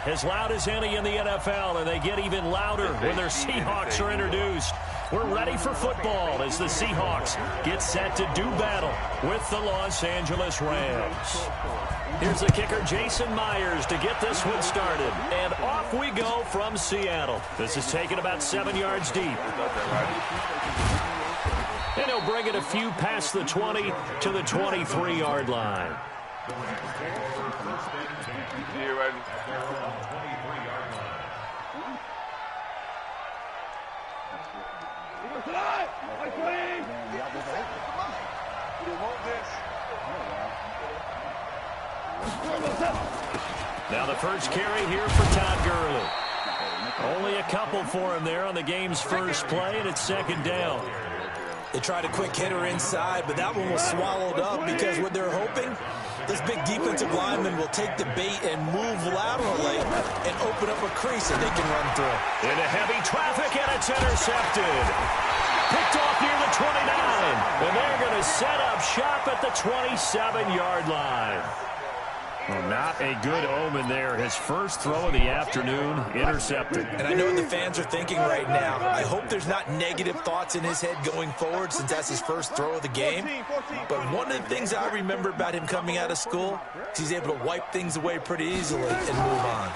as loud as any in the NFL, and they get even louder when their Seahawks are introduced. We're ready for football as the Seahawks get set to do battle with the Los Angeles Rams. Here's the kicker, Jason Myers, to get this one started. And off we go from Seattle. This is taken about 7 yards deep. And he'll bring it a few past the 20 to the 23-yard line. Now the first carry here for Todd Gurley. Only a couple for him there on the game's first play, and it's second down. They tried a quick hitter inside, but that one was swallowed up because what they're hoping, this big defensive lineman will take the bait and move laterally and open up a crease that they can run through. Into heavy traffic, and it's intercepted. Picked off near the 29, and they're going to set up shop at the 27-yard line. Well, not a good omen there. His first throw of the afternoon intercepted. And I know what the fans are thinking right now. I hope there's not negative thoughts in his head going forward since that's his first throw of the game. But one of the things I remember about him coming out of school is he's able to wipe things away pretty easily and move on.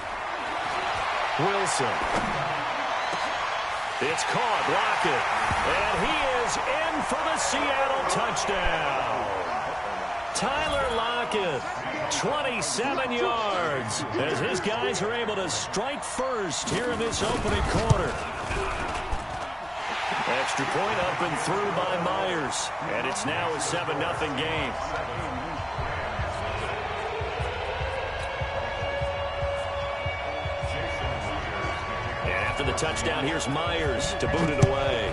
Wilson. It's caught, Lockett. And he is in for the Seattle touchdown. Tyler Lockett, 27 yards, as his guys are able to strike first here in this opening quarter. Extra point up and through by Myers, and it's now a 7-0 game. And after the touchdown, here's Myers to boot it away.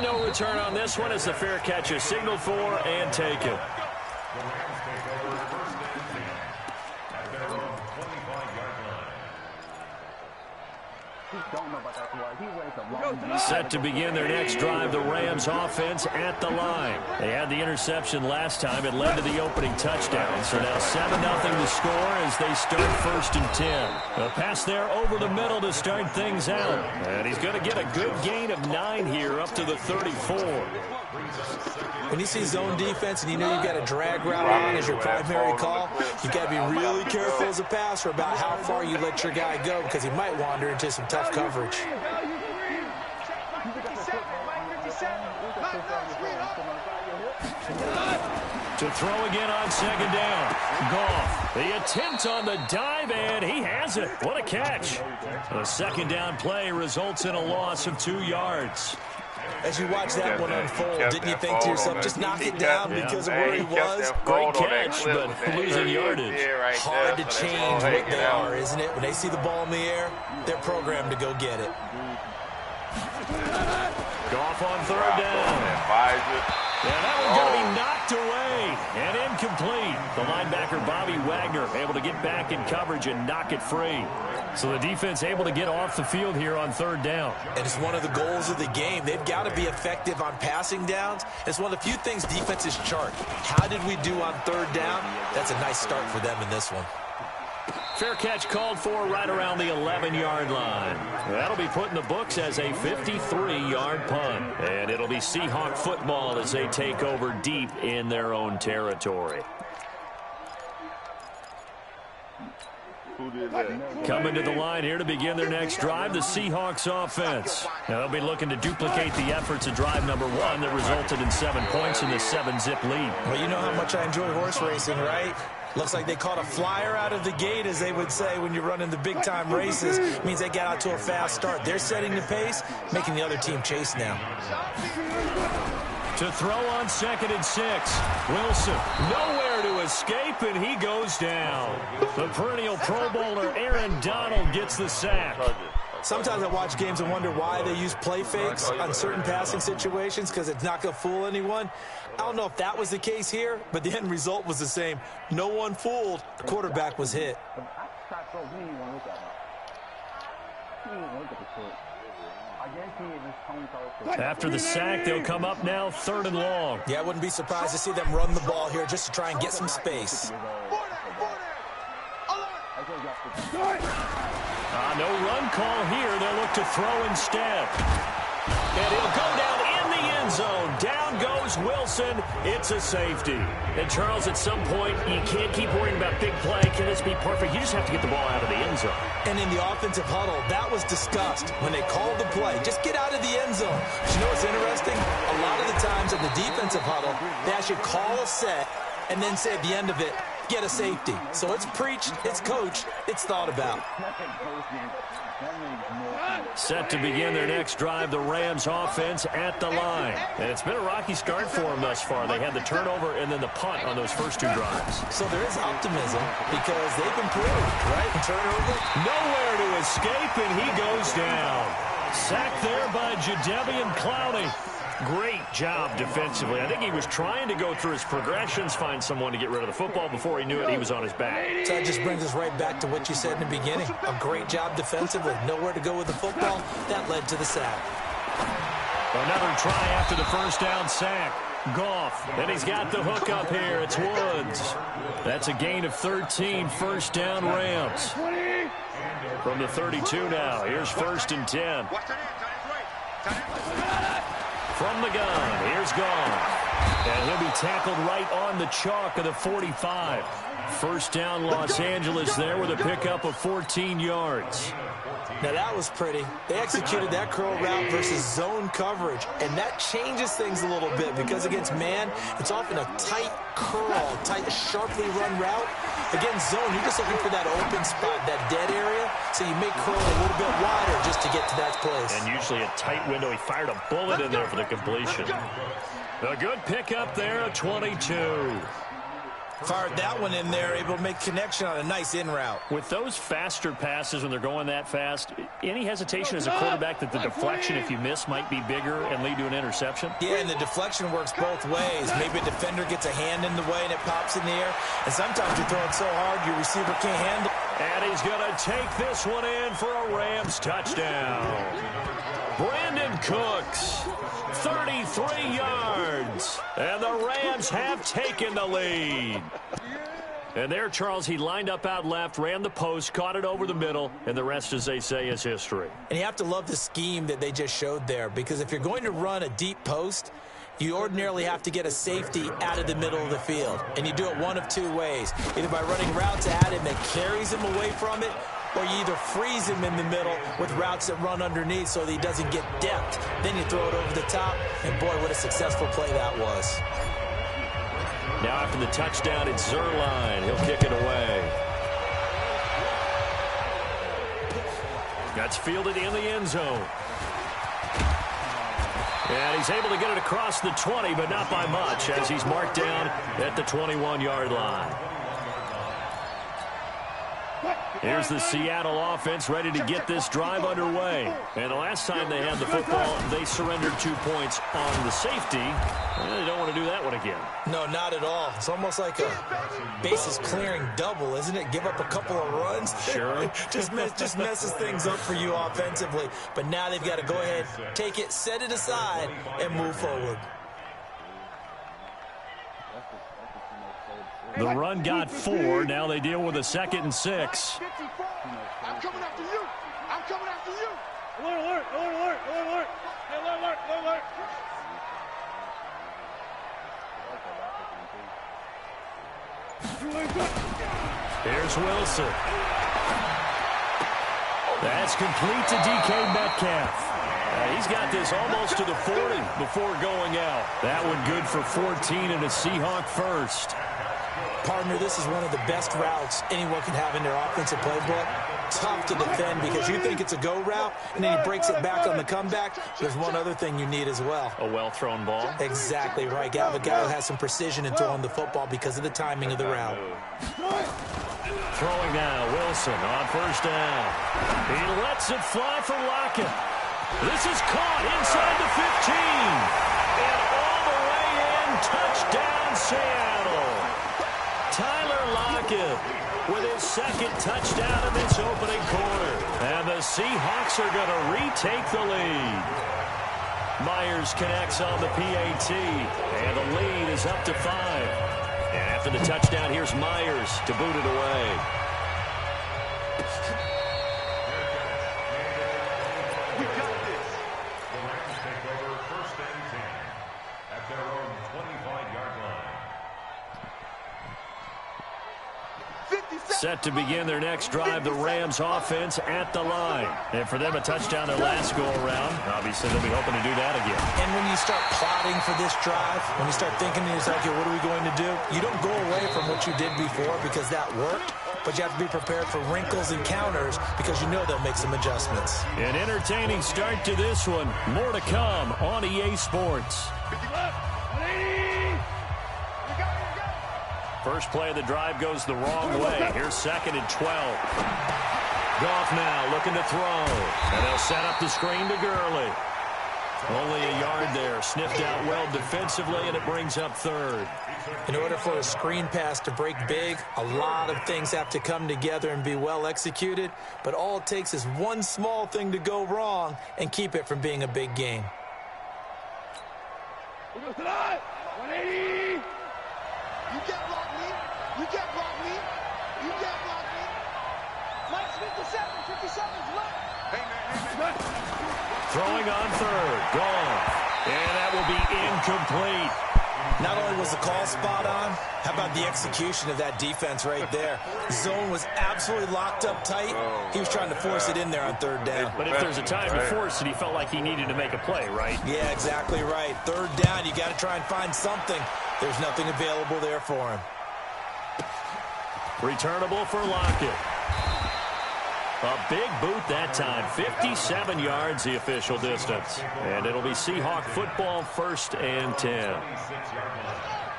No return on this one as the fair catch is signaled for and taken. Set to begin their next drive, the Rams offense at the line. They had the interception last time. It led to the opening touchdown. So now 7-0 to score as they start 1st and 10. A pass there over the middle to start things out. And he's going to get a good gain of 9 here up to the 34. When you see zone defense and you know you've got a drag route on as your primary call, you've got to be really careful as a passer about how far you let your guy go because he might wander into some tough coverage. To throw again on second down. Goff. The attempt on the dive, and he has it. What a catch. The second down play results in a loss of 2 yards. As you watch that one unfold, didn't you think to yourself, just knock it down because of where he was? Great catch, but losing yardage. Hard to change what they are, isn't it? When they see the ball in the air, they're programmed to go get it. Goff on third down. Yeah, that one's going to be knocked away and incomplete. The linebacker, Bobby Wagner, able to get back in coverage and knock it free. So the defense able to get off the field here on third down. And it's one of the goals of the game. They've got to be effective on passing downs. It's one of the few things defenses chart. How did we do on third down? That's a nice start for them in this one. Fair catch called for right around the 11-yard line. That'll be put in the books as a 53-yard punt. And it'll be Seahawk football as they take over deep in their own territory. Coming to the line here to begin their next drive, the Seahawks offense. Now they'll be looking to duplicate the efforts of drive number 1 that resulted in 7 points in the 7-zip lead. Well, you know how much I enjoy horse racing, right? Looks like they caught a flyer out of the gate, as they would say when you're running the big-time races. It means they got out to a fast start. They're setting the pace, making the other team chase now. To throw on 2nd and 6. Wilson, nowhere to escape, and he goes down. The perennial Pro Bowler Aaron Donald gets the sack. Sometimes I watch games and wonder why they use play fakes on certain passing situations because it's not going to fool anyone. I don't know if that was the case here, but the end result was the same. No one fooled. The quarterback was hit. After the sack, they'll come up now 3rd and long. Yeah, I wouldn't be surprised to see them run the ball here just to try and get some space. No run call here. They'll look to throw instead. And he'll go down in the end zone. Down goes Wilson. It's a safety. And, Charles, at some point, you can't keep worrying about big play. Can this be perfect? You just have to get the ball out of the end zone. And in the offensive huddle, that was discussed when they called the play. Just get out of the end zone. But you know what's interesting? A lot of the times in the defensive huddle, they actually call a set and then say at the end of it, get a safety. So it's preached, it's coached, it's thought about. Set to begin their next drive, the Rams offense at the line. And it's been a rocky start for them thus far. They had the turnover and then the punt on those first two drives. So there is optimism because they've improved, right? Turnover. Nowhere to escape, and he goes down. Sacked there by Jadeveon Clowney. Great job defensively. I think he was trying to go through his progressions, find someone to get rid of the football. Before he knew it, he was on his back. So that just brings us right back to what you said in the beginning. A great job defensively. Nowhere to go with the football. That led to the sack. Another try after the first down sack. Goff. Then he's got the hook up here. It's Woods. That's a gain of 13. First down Rams. From the 32 now. Here's 1st and 10. From the gun, here's Goff. And he'll be tackled right on the chalk of the 45. First down Los Angeles there with a pickup of 14 yards. Now that was pretty. They executed that curl route versus zone coverage, and that changes things a little bit because against man, it's often a tight curl, tight, sharply run route. Against zone, you're just looking for that open spot, that dead area, so you make curl a little bit wider just to get to that place. And usually a tight window. He fired a bullet in there for the completion. A good pickup there, a 22. Fired that one in there, able to make connection on a nice in route. With those faster passes when they're going that fast, any hesitation as a quarterback that the deflection, if you miss, might be bigger and lead to an interception? Yeah, and the deflection works both ways. Maybe a defender gets a hand in the way and it pops in the air. And sometimes you throw it so hard your receiver can't handle it. And he's going to take this one in for a Rams touchdown. Brandon Cooks, 33 yards. And the Rams have taken the lead. And there, Charles, he lined up out left, ran the post, caught it over the middle, and the rest, as they say, is history. And you have to love the scheme that they just showed there, because if you're going to run a deep post, you ordinarily have to get a safety out of the middle of the field. And you do it one of two ways, either by running routes at him that carries him away from it, or you either freeze him in the middle with routes that run underneath so that he doesn't get depth. Then you throw it over the top, and boy, what a successful play that was. Now after the touchdown, it's Zerline. He'll kick it away. That's fielded in the end zone. And he's able to get it across the 20, but not by much, as he's marked down at the 21-yard line. Here's the Seattle offense ready to get this drive underway. And the last time they had the football, they surrendered 2 points on the safety. And they don't want to do that one again. No, not at all. It's almost like a bases clearing double, isn't it? Give up a couple of runs. Sure. just messes things up for you offensively. But now they've got to go ahead, take it, set it aside, and move forward. The run got 4. Now they deal with a 2nd and 6. I'm coming after you. I'm coming after you. Alert, alert, alert, alert, alert. Hey, alert, alert, alert. Here's Wilson. That's complete to DK Metcalf. He's got this almost to the 40 before going out. That one good for 14 and a Seahawk first. Partner, this is one of the best routes anyone can have in their offensive playbook. Tough to defend because you think it's a go route, and then he breaks it back on the comeback. There's one other thing you need as well. A well-thrown ball. Exactly right. Have a guy who has some precision in throwing the football because of the timing of the route. Throwing now, Wilson on first down. He lets it fly for Lockett. This is caught inside the 15. And all the way in, touchdown Seattle. Tyler Lockett with his 2nd touchdown in this opening quarter. And the Seahawks are going to retake the lead. Myers connects on the PAT. And the lead is up to 5. And after the touchdown, here's Myers to boot it away. We got this. The Rams take over 1st and 10 at their own 25-yard line. Set to begin their next drive, the Rams offense at the line. And for them, a touchdown their last go-around. Obviously, they'll be hoping to do that again. And when you start plotting for this drive, when you start thinking to yourself, okay, what are we going to do? You don't go away from what you did before because that worked, but you have to be prepared for wrinkles and counters because you know they'll make some adjustments. An entertaining start to this one. More to come on EA Sports. First play of the drive goes the wrong way. Here's 2nd and 12. Goff now looking to throw. And they'll set up the screen to Gurley. Only a yard there. Sniffed out well defensively, and it brings up 3rd. In order for a screen pass to break big, a lot of things have to come together and be well executed. But all it takes is one small thing to go wrong and keep it from being a big game. You can't block me. You can't block me. You can't block me. Mike's 57's left. Hey, man. Throwing on 3rd. Gone. And that will be incomplete. Not only was the call spot on, how about the execution of that defense right there? Zone was absolutely locked up tight. He was trying to force it in there on 3rd down. But if there's a time to force it, he felt like he needed to make a play, right? Yeah, exactly right. 3rd down, you got to try and find something. There's nothing available there for him. Returnable for Lockett. A big boot that time. 57 yards, the official distance. And it'll be Seahawk football, 1st and 10.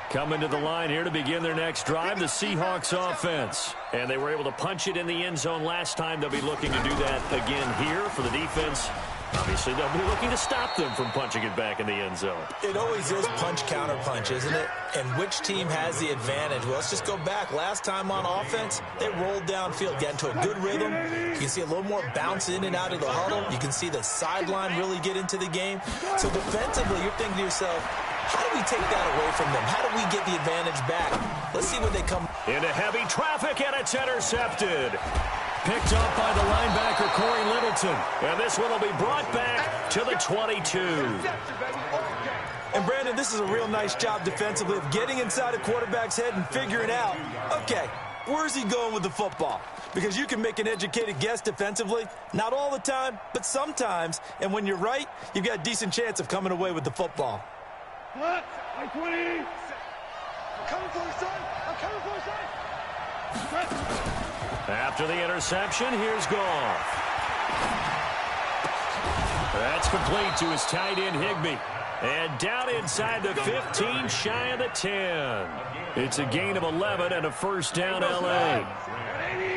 Coming to the line here to begin their next drive, the Seahawks offense. And they were able to punch it in the end zone last time. They'll be looking to do that again here for the defense. Obviously, they'll be looking to stop them from punching it back in the end zone. It always is punch-counter-punch, isn't it? And which team has the advantage? Well, let's just go back. Last time on offense, they rolled downfield, got into a good rhythm. You can see a little more bounce in and out of the huddle. You can see the sideline really get into the game. So defensively, you're thinking to yourself, how do we take that away from them? How do we get the advantage back? Let's see when they come. Into heavy traffic, and it's intercepted. Picked up by the linebacker, Corey Littleton. And this one will be brought back to the 22. And, Brandon, this is a real nice job defensively of getting inside a quarterback's head and figuring out, okay, where's he going with the football? Because you can make an educated guess defensively. Not all the time, but sometimes. And when you're right, you've got a decent chance of coming away with the football. What? 20. I'm coming for you, son. I'm coming for you, son. After the interception, here's Goff. That's complete to his tight end, Higbee. And down inside the 15, shy of the 10. It's a gain of 11 and a 1st down, L.A.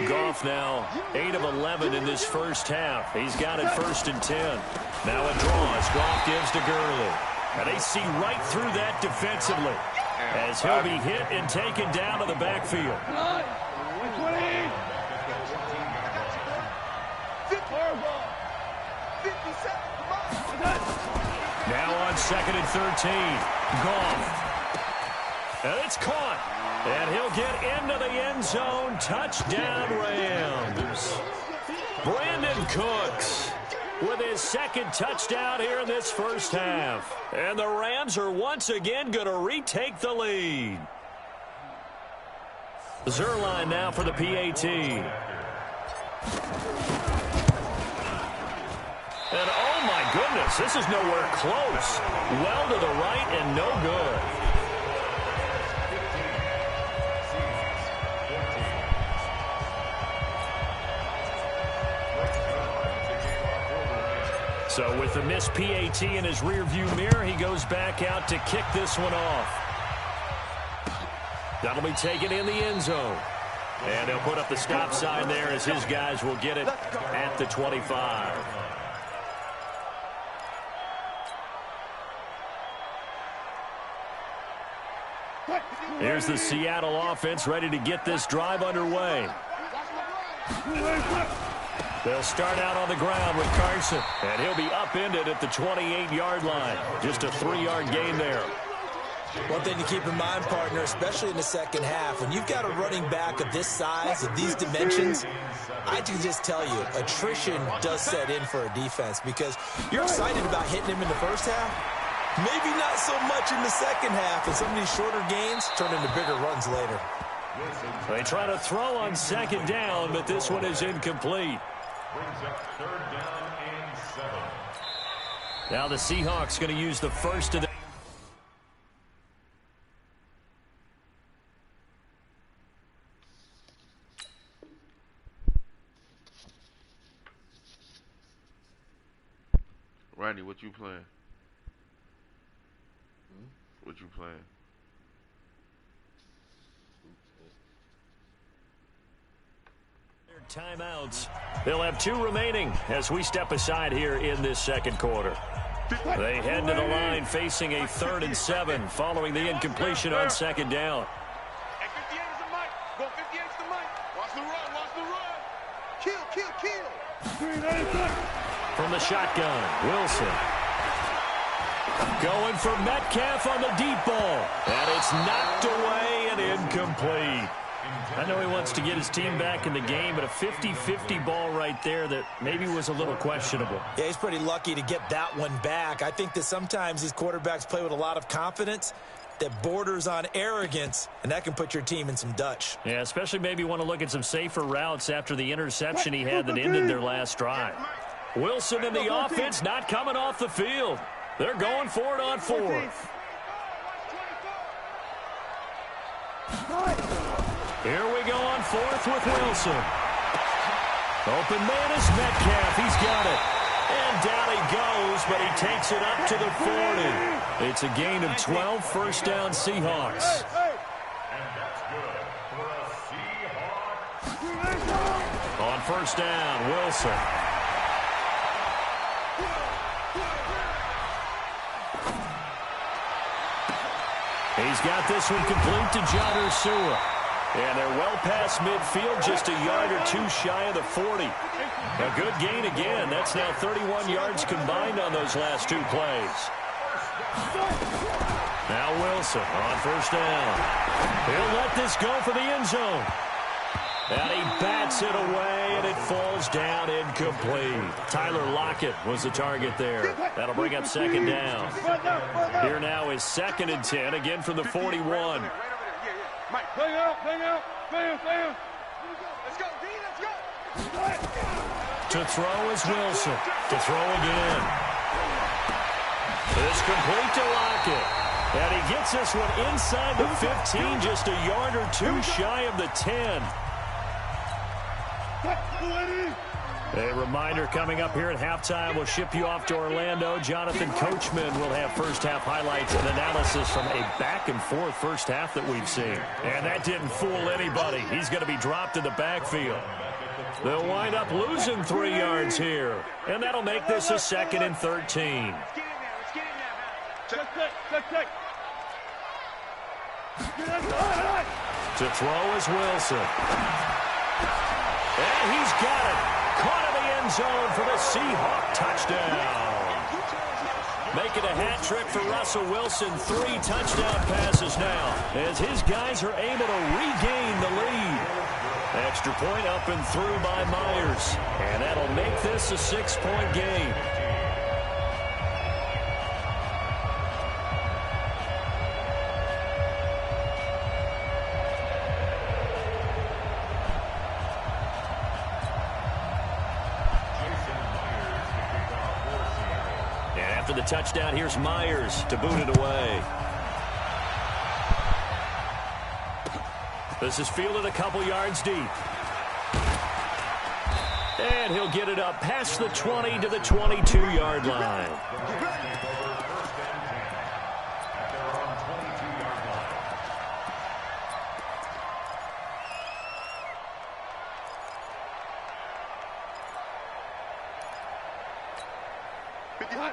Goff now 8 of 11 in this first half. He's got it 1st and 10. Now a draw as Goff gives to Gurley. And they see right through that defensively as he'll be hit and taken down to the backfield. Now on 2nd and 13. Goff. And it's caught. And he'll get into the end zone. Touchdown, Rams. Brandon Cooks with his 2nd touchdown here in this first half. And the Rams are once again going to retake the lead. Zerline now for the PAT. And oh my goodness, this is nowhere close. Well to the right and no good. So with the missed PAT in his rearview mirror, he goes back out to kick this one off. That'll be taken in the end zone. And they'll put up the stop sign there as his guys will get it at the 25. Here's the Seattle offense ready to get this drive underway. They'll start out on the ground with Carson, and he'll be upended at the 28-yard line. Just a 3-yard gain there. One thing to keep in mind, partner, especially in the second half, when you've got a running back of this size, of these dimensions, I can just tell you, attrition does set in for a defense because you're excited about hitting him in the first half. Maybe not so much in the second half, and some of these shorter gains turn into bigger runs later. They try to throw on second down, but this one is incomplete. Brings up third down and 7. Now the Seahawks going to use the first of the... Rodney, what you playing? What you playing? Timeouts. They'll have 2 remaining as we step aside here in this second quarter. They head to the line facing a 3rd and 7 following the incompletion on second down. Hey, 58 is the mic. Go 58 is the mic. Watch the run. Watch the run. Kill, kill, kill. From the shotgun, Wilson. Going for Metcalf on the deep ball. And it's knocked away and incomplete. I know he wants to get his team back in the game, but a 50-50 ball right there that maybe was a little questionable. Yeah, he's pretty lucky to get that one back. I think that sometimes these quarterbacks play with a lot of confidence that borders on arrogance, and that can put your team in some Dutch. Yeah, especially maybe want to look at some safer routes after the interception he had that ended their last drive. Wilson and the offense not coming off the field. They're going for it on 4th. Here we go on 4th with Wilson. Open man is Metcalf. He's got it. And down he goes, but he takes it up to the 40. It's a gain of 12, first down Seahawks. And that's good for a Seahawks. On first down, Wilson. He's got this one complete to John Ursua. And they're well past midfield, just a yard or 2 shy of the 40. A good gain again. That's now 31 yards combined on those last 2 plays. Now Wilson on first down. He'll let this go for the end zone. And he bats it away, and it falls down incomplete. Tyler Lockett was the target there. That'll bring up second down. Here now is 2nd and 10, again from the 41. Mike, hang out. Let's go, D, let's go. To throw is Wilson. To throw again. It's complete to Lockett. And he gets this one inside the 15, just a yard or 2 shy of the 10. A reminder coming up here at halftime. We'll ship you off to Orlando. Jonathan Coachman will have first-half highlights and analysis from a back-and-forth first half that we've seen. And that didn't fool anybody. He's going to be dropped in the backfield. They'll wind up losing 3 yards here. And that'll make this a 2nd and 13. Let's get in there. Let's get in there. Check. To throw is Wilson. And he's got it. Caught in the end zone for the Seahawk touchdown. Making a hat trick for Russell Wilson. 3 touchdown passes now as his guys are able to regain the lead. Extra point up and through by Myers. And that'll make this a 6-point game. After the touchdown, here's Myers to boot it away. This is fielded a couple yards deep. And he'll get it up past the 20 to the 22-yard line.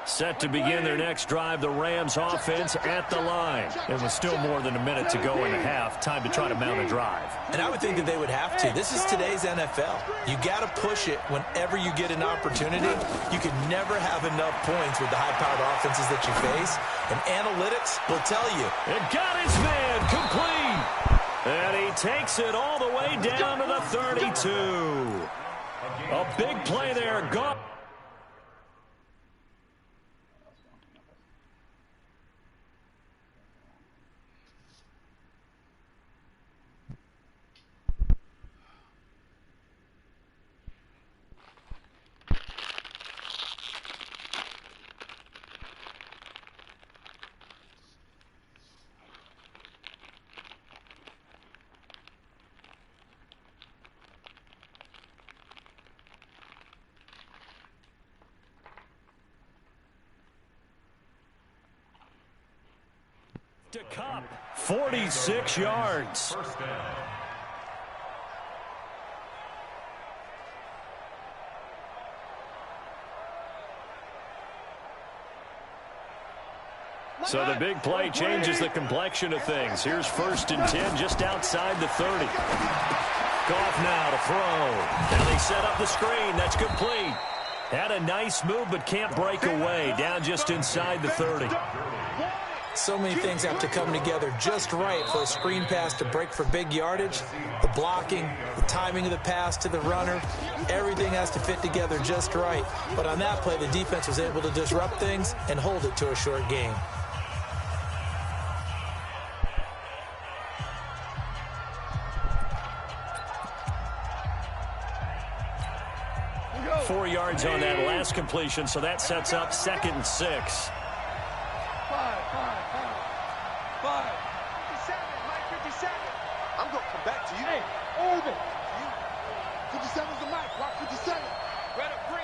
Set to begin their next drive, the Rams offense at the line. And with still more than a minute to go in the half, time to try to mount a drive. And I would think that they would have to. This is today's NFL. You got to push it whenever you get an opportunity. You can never have enough points with the high-powered offenses that you face. And analytics will tell you. It got his man complete. And he takes it all the way down to the 32. A big play there. Gone. To Cup, 46 yards. First down. So the big play changes the complexion of things. Here's 1st and 10 just outside the 30. Goff now to throw. Now they set up the screen. That's complete. Had a nice move but can't break away. Down just inside the 30. So many things have to come together just right for a screen pass to break for big yardage. The blocking, the timing of the pass to the runner, everything has to fit together just right. But on that play, the defense was able to disrupt things and hold it to a short game. Go. 4 yards on that last completion, so that sets up 2nd and 6. 57, Mike 57. I'm going to come back to you. Hey, hold it. 57's the mic. Rock 57. Right up, break.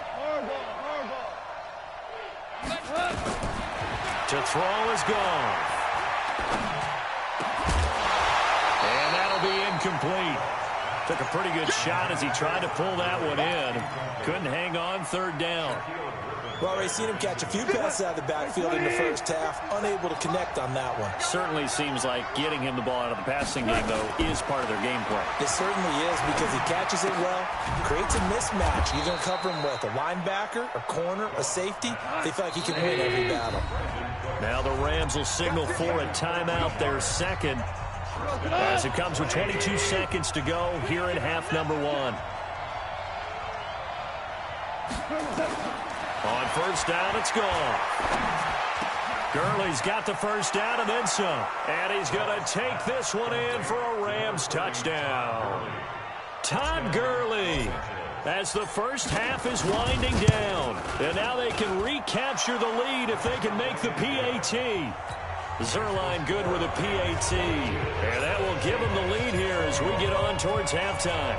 To throw is gone. And that'll be incomplete. Took a pretty good shot as he tried to pull that one in. Couldn't hang on 3rd down. Well, we've seen him catch a few passes out of the backfield in the first half, unable to connect on that one. Certainly seems like getting him the ball out of the passing game, though, is part of their game plan. It certainly is because he catches it well, creates a mismatch. You're going to cover him with a linebacker, a corner, a safety. They feel like he can win every battle. Now the Rams will signal for a timeout, their second, as it comes with 22 seconds to go here in half number 1. On 1st down, it's gone. Gurley's got the 1st down and then some. And he's going to take this one in for a Rams touchdown. Todd Gurley, as the first half is winding down. And now they can recapture the lead if they can make the PAT. Zerline good with a PAT. And that will give them the lead here as we get on towards halftime.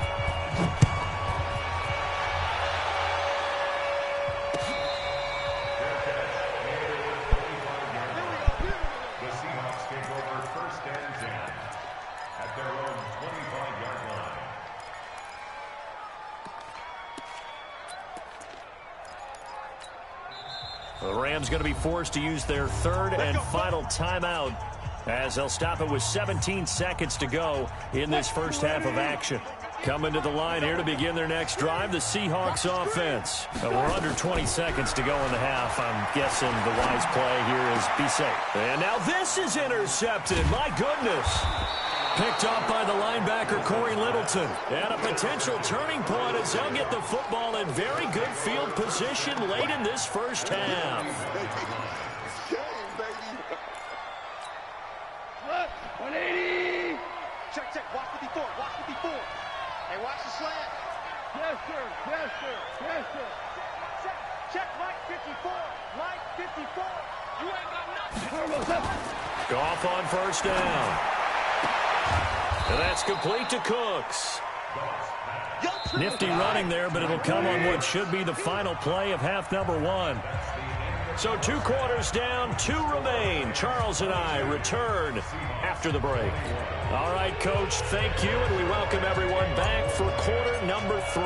The Rams going to be forced to use their 3rd and final timeout as they'll stop it with 17 seconds to go in this first half of action. Coming to the line here to begin their next drive, the Seahawks offense. We're under 20 seconds to go in the half. I'm guessing the wise play here is be safe. And now this is intercepted. My goodness. Picked off by the linebacker, Corey Littleton. And a potential turning point as they'll get the football in very good field position late in this first half. 180. Check. Watch 54. Watch 54. Hey, watch the slant. Yes, sir. Yes, sir. Yes, sir. Check Mike 54. Mike 54. You ain't got nothing. Goff on 1st down. And that's complete to Cooks. Nifty running there, but it'll come on what should be the final play of half number 1. So 2 quarters down, 2 remain. Charles and I return after the break. All right, Coach, thank you, and we welcome everyone back for quarter number 3.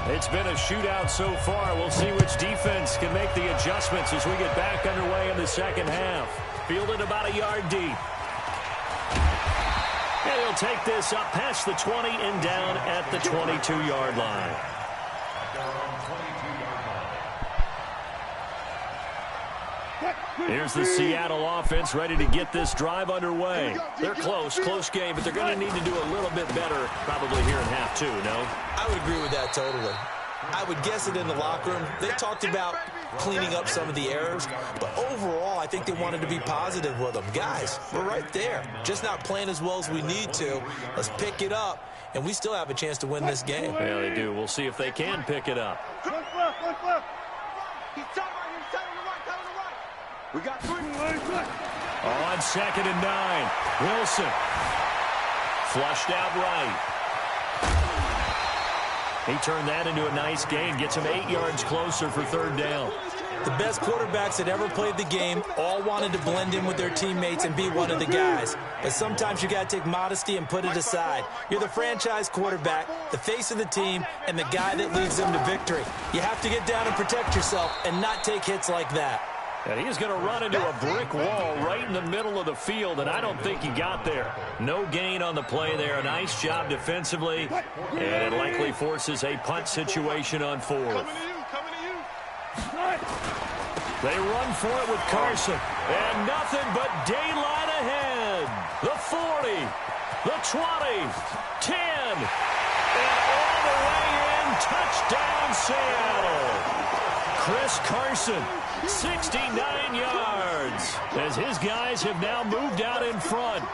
It's been a shootout so far. We'll see which defense can make the adjustments as we get back underway in the second half. Fielded about a yard deep. And he'll take this up past the 20 and down at the 22-yard line. Here's the Seattle offense ready to get this drive underway. They're close game, but they're going to need to do a little bit better probably here in half two, no? I would agree with that totally. I would guess it in the locker room. They talked about cleaning up some of the errors, but overall, I think they wanted to be positive with them. Guys, we're right there. Just not playing as well as we need to. Let's pick it up, and we still have a chance to win this game. Yeah, they do. We'll see if they can pick it up. He's we got 3. On 2nd and 9. Wilson. Flushed out right. He turned that into a nice gain. Gets him 8 yards closer for 3rd down. The best quarterbacks that ever played the game all wanted to blend in with their teammates and be one of the guys. But sometimes you got to take modesty and put it aside. You're the franchise quarterback, the face of the team, and the guy that leads them to victory. You have to get down and protect yourself and not take hits like that. And he's going to run into a brick wall right in the middle of the field, and I don't think he got there. No gain on the play there. A nice job defensively, and it likely forces a punt situation on 4th. They run for it with Carson, and nothing but daylight ahead. The 40, the 20, 10, and all the way in. Touchdown, Seattle. Chris Carson, 69 yards, as his guys have now moved out in front.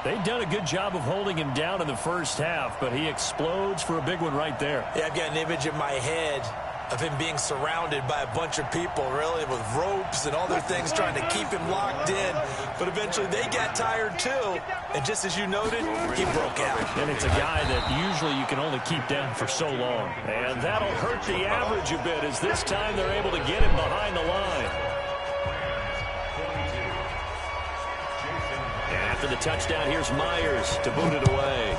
They've done a good job of holding him down in the first half, but he explodes for a big one right there. Yeah, I've got an image in my head of him being surrounded by a bunch of people, really, with ropes and other things trying to keep him locked in. But eventually they got tired too, and just as you noted, he broke out. And it's a guy that usually you can only keep down for so long. And that'll hurt the average a bit, as this time they're able to get him behind the line. After the touchdown, here's Myers to boot it away.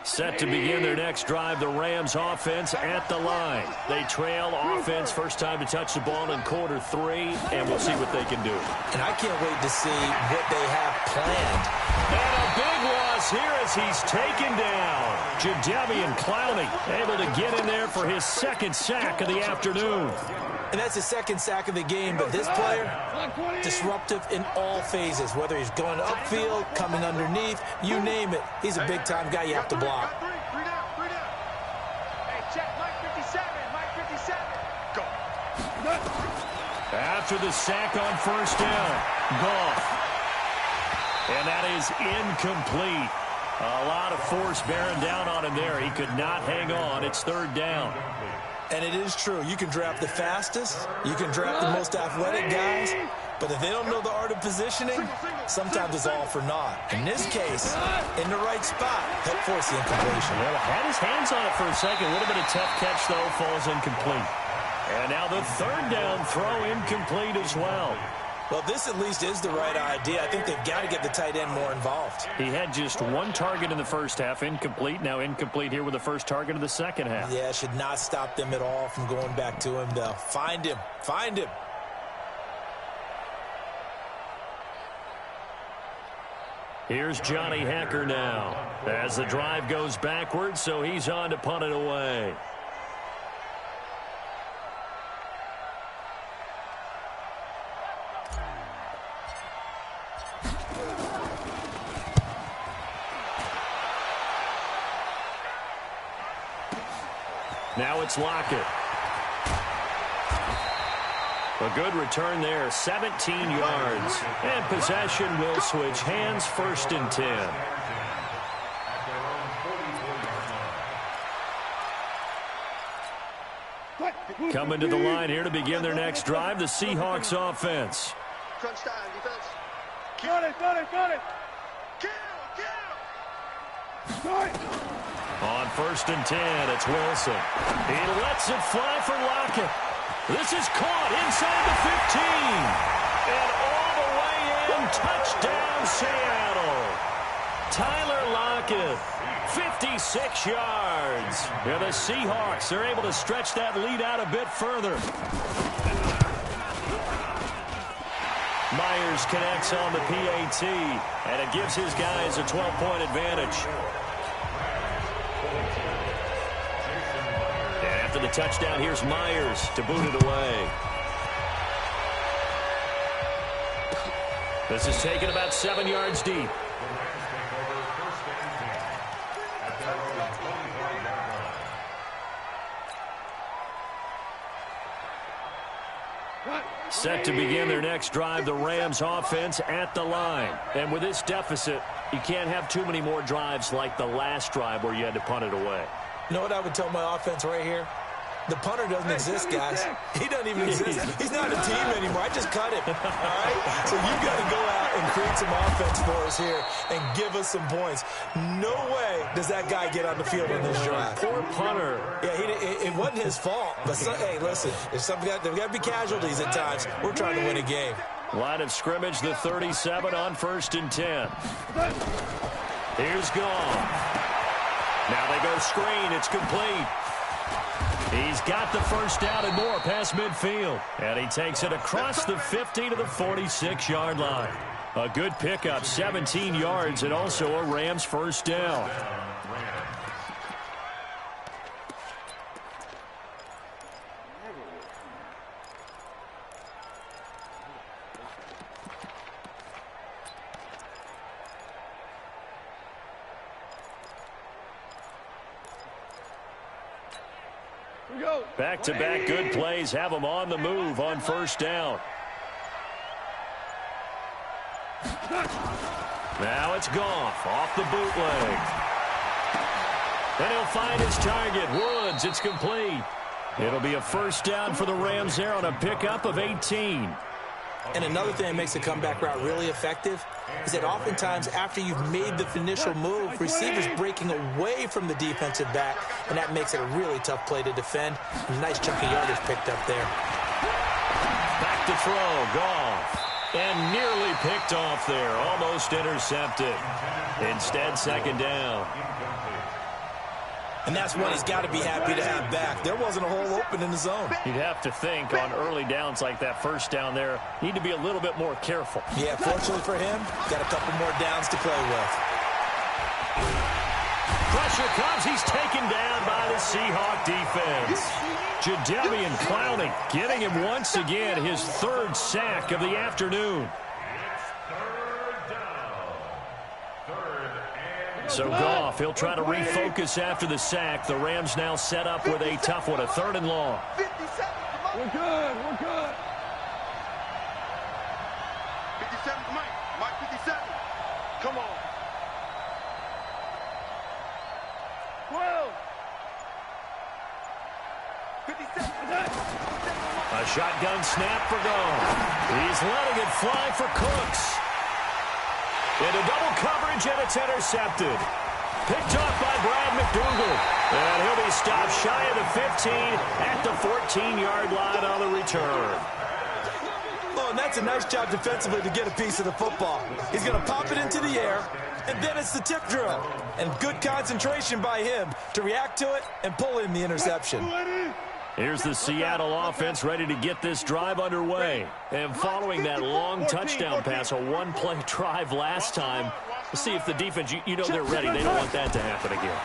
Set to begin their next drive, the Rams offense at the line. They trail offense, first time to touch the ball in Q3, and we'll see what they can do. And I can't wait to see what they have planned. And a big loss here as he's taken down. Jadeveon Clowney able to get in there for his 2nd sack of the afternoon. And that's his 2nd sack of the game, but this player, disruptive in all phases, whether he's going upfield, coming underneath, you name it. He's a big-time guy you have to block. Hey, check Mike 57, Mike 57. Go. After the sack on 1st down, Goff. And that is incomplete. A lot of force bearing down on him there. He could not hang on. It's 3rd down. And it is true. You can draft the fastest. You can draft the most athletic guys. But if they don't know the art of positioning, sometimes it's all for naught. In this case, in the right spot, help force the incompletion. Well, had his hands on it for a second. A little bit of tough catch, though, falls incomplete. And now the 3rd down throw incomplete as well. Well, this at least is the right idea. I think they've got to get the tight end more involved. He had just 1 target in the first half, incomplete. Now incomplete here with the first target of the second half. Yeah, should not stop them at all from going back to him, though. Find him. Find him. Here's Johnny Hacker now as the drive goes backwards, so he's on to punt it away. Now it's Lockett. A good return there, 17 yards. And possession will switch hands, 1st and 10. Coming to the line here to begin their next drive, the Seahawks offense. Crunch time, defense. Got it. Kill, kill. Start. On 1st and 10, it's Wilson. He lets it fly for Lockett. This is caught inside the 15. And all the way in, touchdown Seattle. Tyler Lockett, 56 yards. And the Seahawks are able to stretch that lead out a bit further. Myers connects on the PAT, and it gives his guys a 12-point advantage. And after the touchdown, here's Myers to boot it away. This is taken about 7 yards deep. Set to begin their next drive, the Rams offense at the line. And with this deficit, you can't have too many more drives like the last drive where you had to punt it away. You know what I would tell my offense right here? The punter doesn't exist, guys. He doesn't even exist. He's not a team anymore. I just cut him. All right? So you got to go out and create some offense for us here and give us some points. No way does that guy get on the field on this drive. Poor punter. Yeah, it wasn't his fault. But, hey, listen, there's got to be casualties at times. We're trying to win a game. Line of scrimmage, the 37 on 1st and 10. Here's Goff. Now they go screen. It's complete. He's got the first down and more past midfield. And he takes it across the 50 to the 46-yard line. A good pickup, 17 yards, and also a Rams first down. Back-to-back good plays have them on the move on first down. Now it's Goff off the bootleg. And he'll find his target. Woods, it's complete. It'll be a first down for the Rams there on a pickup of 18. And another thing that makes a comeback route really effective is that oftentimes after you've made the initial move, receivers breaking away from the defensive back, and that makes it a really tough play to defend. Nice chunk of yardage picked up there. Back to throw, Goff. And nearly picked off there, almost intercepted. Instead, second down. And that's one he's got to be happy to have back. There wasn't a hole open in the zone. You'd have to think on early downs like that first down there, need to be a little bit more careful. Yeah, fortunately for him, got a couple more downs to play with. Pressure comes. He's taken down by the Seahawk defense. Jadeveon Clowney getting him once again his third sack of the afternoon. So Goff, he'll try to refocus after the sack. The Rams now set up with a tough one, a 3rd and long. We're good. We're good. 57, Mike 57. Come on. 12. 57. A shotgun snap for Goff. He's letting it fly for Cooks. Into double coverage, and it's intercepted. Picked off by Brad McDougal. And he'll be stopped shy of the 15 at the 14-yard line on the return. Oh, and that's a nice job defensively to get a piece of the football. He's going to pop it into the air, and then it's the tip drill. And good concentration by him to react to it and pull in the interception. Here's the Seattle offense ready to get this drive underway. And following that long touchdown pass, a one-play drive last time, we'll see if the defense, you know they're ready. They don't want that to happen again.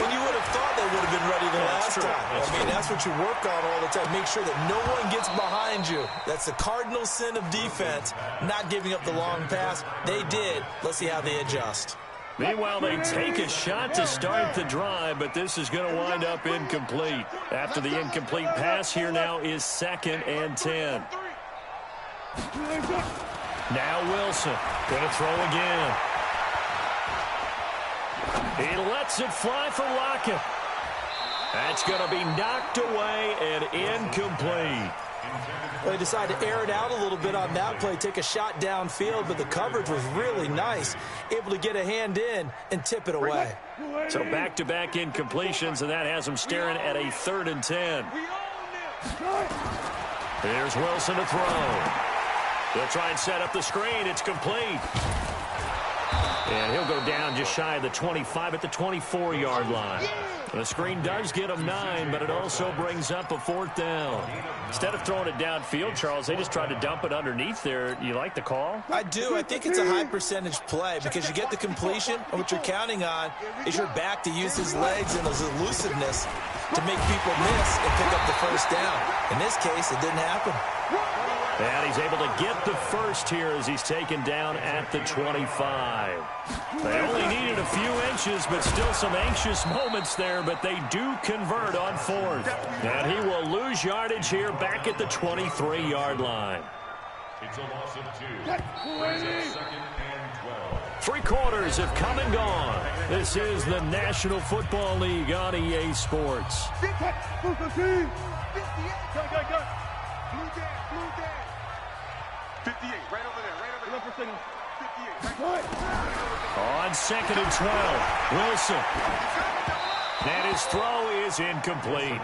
And you would have thought they would have been ready the last time. That's what you work on all the time. Make sure that no one gets behind you. That's the cardinal sin of defense, not giving up the long pass. They did. Let's see how they adjust. Meanwhile, they take a shot to start the drive, but this is going to wind up incomplete. After the incomplete pass, here now is 2nd and 10. Now Wilson going to throw again. He lets it fly for Lockett. That's going to be knocked away and incomplete. Well, they decided to air it out a little bit on that play, take a shot downfield, but the coverage was really nice, able to get a hand in and tip it away. So back-to-back incompletions, and that has them staring at a 3rd and 10. Here's Wilson to throw. They'll try and set up the screen. It's complete. And he'll go down just shy of the 25 at the 24-yard line. The screen does get him 9, but it also brings up a 4th down. Instead of throwing it downfield, Charles, they just tried to dump it underneath there. You like the call? I do. I think it's a high percentage play because you get the completion, and what you're counting on is your back to use his legs and his elusiveness to make people miss and pick up the 1st down. In this case, it didn't happen. And he's able to get the first here as he's taken down at the 25. They only needed a few inches, but still some anxious moments there, but they do convert on 4th. And he will lose yardage here back at the 23-yard line. It's a loss of 2. Brings up 2nd and 12. 3 quarters have come and gone. This is the National Football League on EA Sports. 58, right over there. 58, right. On 2nd and 12, Wilson. And his throw is incomplete.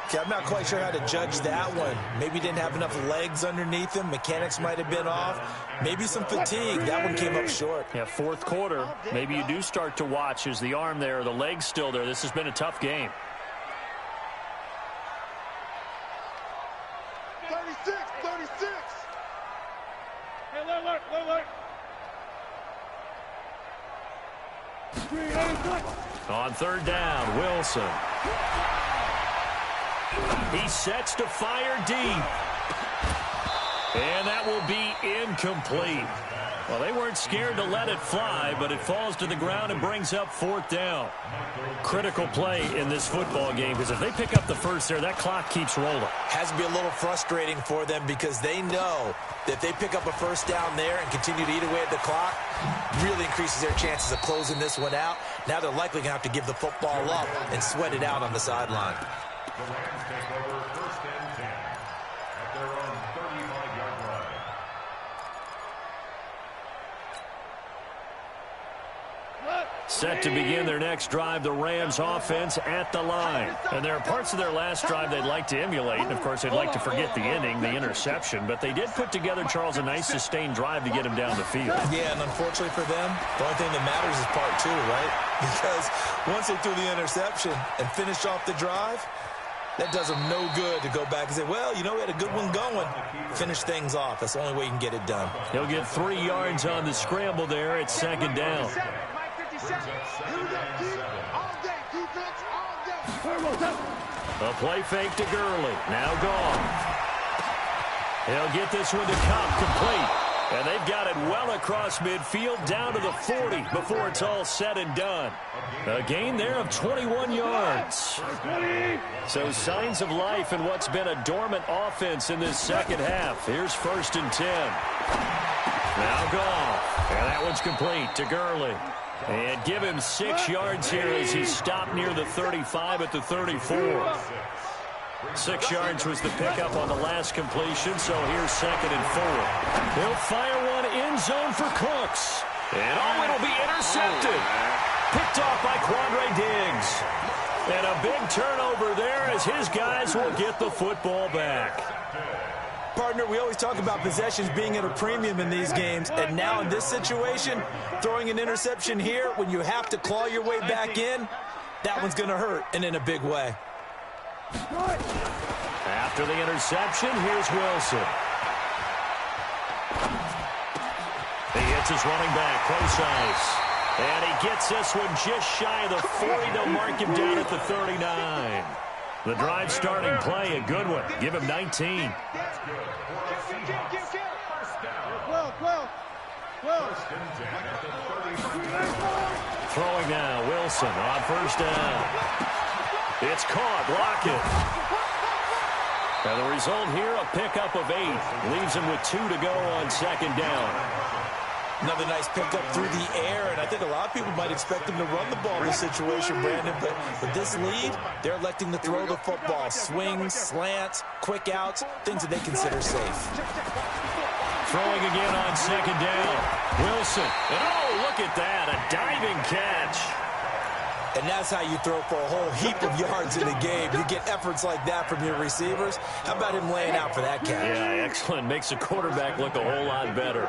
Okay, I'm not quite sure how to judge that one. Maybe he didn't have enough legs underneath him. Mechanics might have been off. Maybe some fatigue. That one came up short. Yeah, 4th quarter. Maybe you do start to watch. Is the arm there, the leg's still there? This has been a tough game. 36. Hey, alert. On 3rd down, Wilson. He sets to fire deep. And that will be incomplete. Well, they weren't scared to let it fly, but it falls to the ground and brings up 4th down. Critical play in this football game, because if they pick up the first there, that clock keeps rolling. Has to be a little frustrating for them because they know that if they pick up a 1st down there and continue to eat away at the clock, really increases their chances of closing this one out. Now they're likely going to have to give the football up and sweat it out on the sideline. The Rams take over 1st and 10 at their own 35-yard line. Set to begin their next drive, the Rams offense at the line. And there are parts of their last drive they'd like to emulate. And, of course, they'd like to forget the ending, the interception. But they did put together, Charles, a nice sustained drive to get him down the field. Yeah, and unfortunately for them, the only thing that matters is part 2, right? Because once they threw the interception and finished off the drive, that does them no good to go back and say, well, you know, we had a good one going. Finish things off. That's the only way you can get it done. He'll get 3 yards on the scramble there at 2nd down. A play fake to Gurley. Now gone. He'll get this one to Cup complete. And they've got it well across midfield down to the 40 before it's all said and done. A gain there of 21 yards. So signs of life in what's been a dormant offense in this 2nd half. Here's 1st and 10. Now gone. And that one's complete to Gurley. And give him 6 yards here as he's stopped near the 35 at the 34. 6 yards was the pickup on the last completion, so here's 2nd and 4. He'll fire one end zone for Cooks. And oh, it'll be intercepted. Picked off by Quandre Diggs. And a big turnover there as his guys will get the football back. Partner, we always talk about possessions being at a premium in these games, and now in this situation, throwing an interception here when you have to claw your way back in, that one's going to hurt, and in a big way. After the interception, here's Wilson. He hits his running back, close ice. And he gets this one just shy of the 40. They'll mark him down at the 39. The drive starting play, a good one. Give him 19. Throwing now, Wilson on 1st down. It's caught, Lockett. And the result here, a pickup of 8. Leaves him with 2 to go on 2nd down. Another nice pickup through the air, and I think a lot of people might expect him to run the ball in this situation, Brandon, but with this lead, they're electing to throw the football. Swings, slants, quick outs, things that they consider safe. Throwing again on second down. Wilson. And oh, look at that, a diving catch. And that's how you throw for a whole heap of yards in a game. You get efforts like that from your receivers. How about him laying out for that catch? Yeah, excellent. Makes the quarterback look a whole lot better.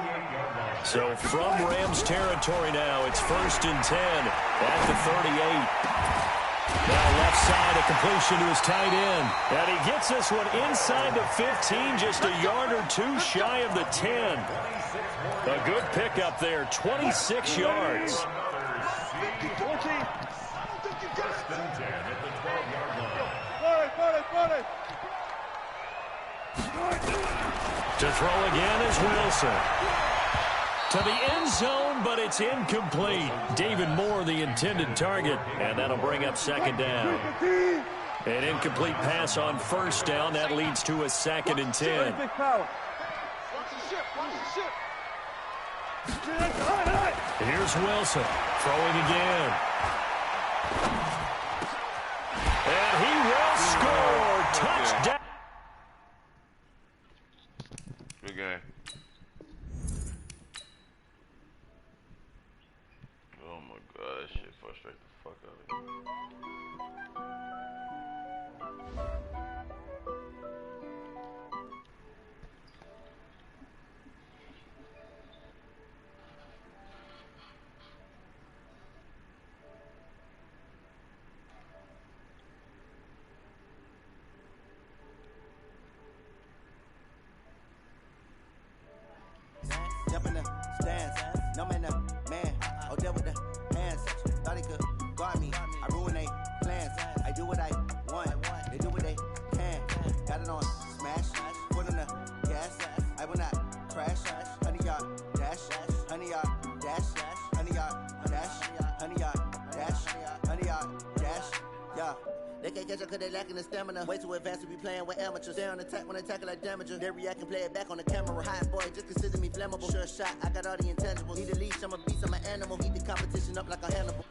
So from Rams territory now, it's 1st and 10 at the 38. Now left side, a completion to his tight end. And he gets this one inside the 15, just a yard or two shy of the 10. A good pickup there, 26 yards. To throw again is Wilson. To the end zone, but it's incomplete. David Moore, the intended target, and that'll bring up second down. An incomplete pass on first down. That leads to a 2nd and 10. Here's Wilson throwing again. And he will score. Touchdown. Good game. Oh my god, that shit frustrates the fuck out of me. Jump in the stands, no man, man. Oh, there with the hands. Thought he could guard me. I ruin they plans. I do what I want. They do what they can. Got it on smash. Put on the gas. I will not crash. 100-yard dash. 100-yard dash. 100-yard dash. 100-yard dash. 100-yard dash. Yeah. They can't catch up cause they lacking the stamina. Way too advanced to be playing with amateurs. They on attack when they tackle like damager. They react and play it back on the camera. Hot boy, just consider me flammable. Sure shot, I got all the intangibles. Need a leash, I'm a beast, I'm an animal. Heat the competition up like a Hannibal.